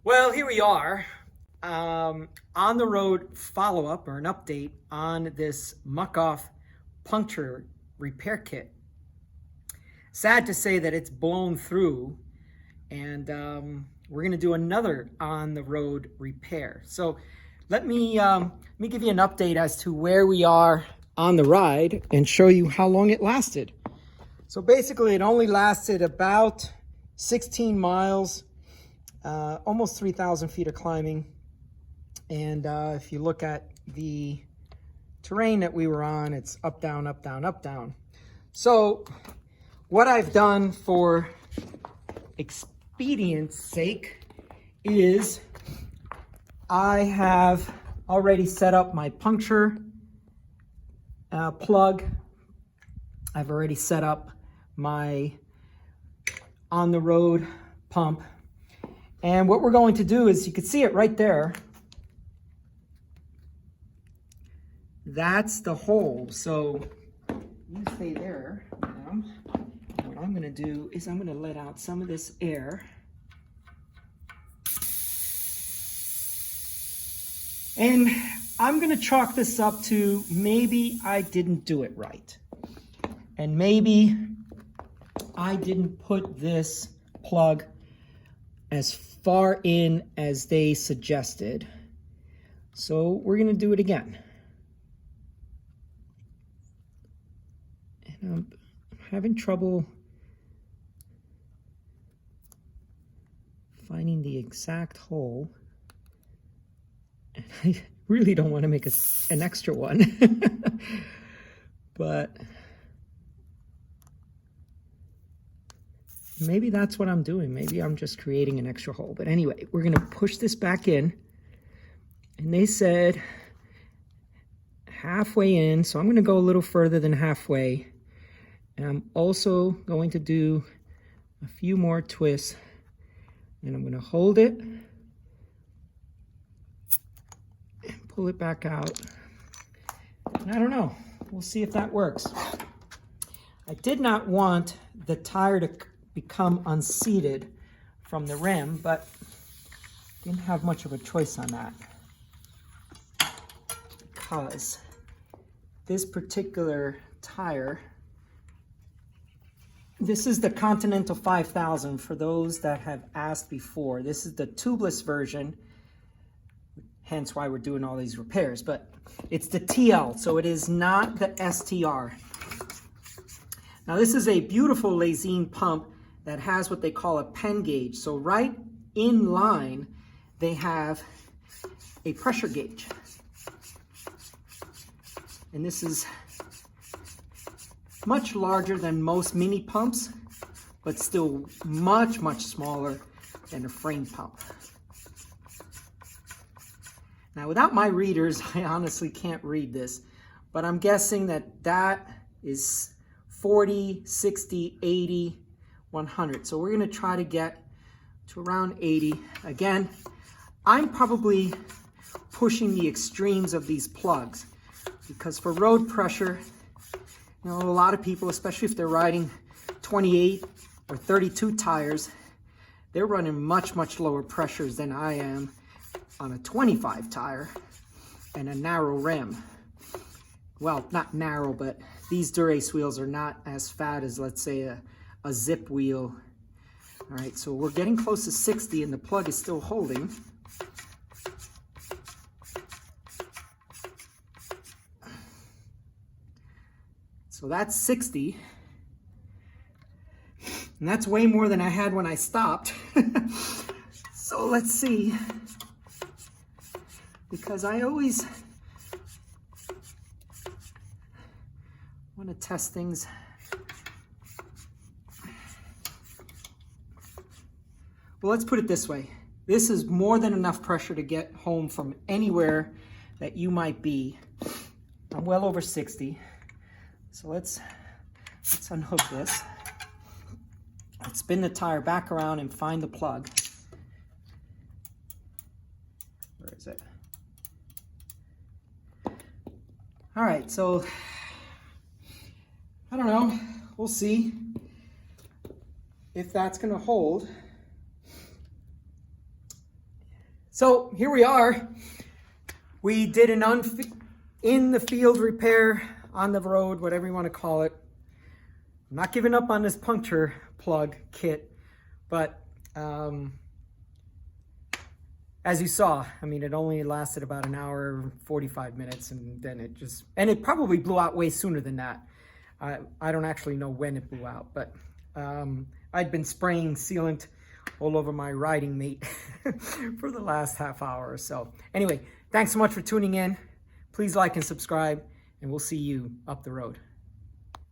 Well, here we are on the road follow up or an update on this muck off puncture repair kit. Sad to say that it's blown through, and we're going to do another on the road repair. So let me give you an update as to where we are on the ride and show you how long it lasted. So basically, it only lasted about 16 miles. Almost 3,000 feet of climbing. And if you look at the terrain that we were on, it's up, down, up, down, up, down. So what I've done for expedience sake is I have already set up my puncture plug. I've already set up my on the road pump. And what we're going to do is, you can see it right there. That's the hole. So you stay there. Now, what I'm going to do is I'm going to let out some of this air. And I'm going to chalk this up to maybe I didn't do it right. And maybe I didn't put this plug as far in as they suggested. So we're going to do it again. And I'm having trouble finding the exact hole. And I really don't want to make an extra one. But maybe that's what I'm doing. Maybe I'm just creating an extra hole. But anyway, we're going to push this back in. And they said halfway in. So I'm going to go a little further than halfway. And I'm also going to do a few more twists. And I'm going to hold it and pull it back out. And I don't know. We'll see if that works. I did not want the tire to become unseated from the rim, but didn't have much of a choice on that, because this particular tire, this is the Continental 5000 for those that have asked before. This is the tubeless version, hence why we're doing all these repairs, but it's the TL, so it is not the STR. Now this is a beautiful Lazine pump that has what they call a pen gauge. So right in line, they have a pressure gauge. And this is much larger than most mini pumps, but still much, much smaller than a frame pump. Now without my readers, I honestly can't read this, but I'm guessing that that is 40, 60, 80, 100. So we're going to try to get to around 80. Again, I'm probably pushing the extremes of these plugs, because for road pressure, you know, a lot of people, especially if they're riding 28 or 32 tires, they're running much, much lower pressures than I am on a 25 tire and a narrow rim. Well, not narrow, but these Dura-Ace wheels are not as fat as, let's say, a zip wheel. All right, so we're getting close to 60 and the plug is still holding. So that's 60. And that's way more than I had when I stopped. So let's see. Because I always want to test things. Well, let's put it this way. This is more than enough pressure to get home from anywhere that you might be. I'm well over 60. So let's unhook this. Let's spin the tire back around and find the plug. Where is it? All right, so I don't know. We'll see if that's going to hold. So here we are. We did an in the field repair on the road, whatever you want to call it. I'm not giving up on this puncture plug kit, but as you saw, I mean, it only lasted about an hour, 45 minutes, and then it probably blew out way sooner than that. I don't actually know when it blew out, but I'd been spraying sealant all over my riding mate for the last half hour or so. Anyway, thanks so much for tuning in. Please like and subscribe, and we'll see you up the road.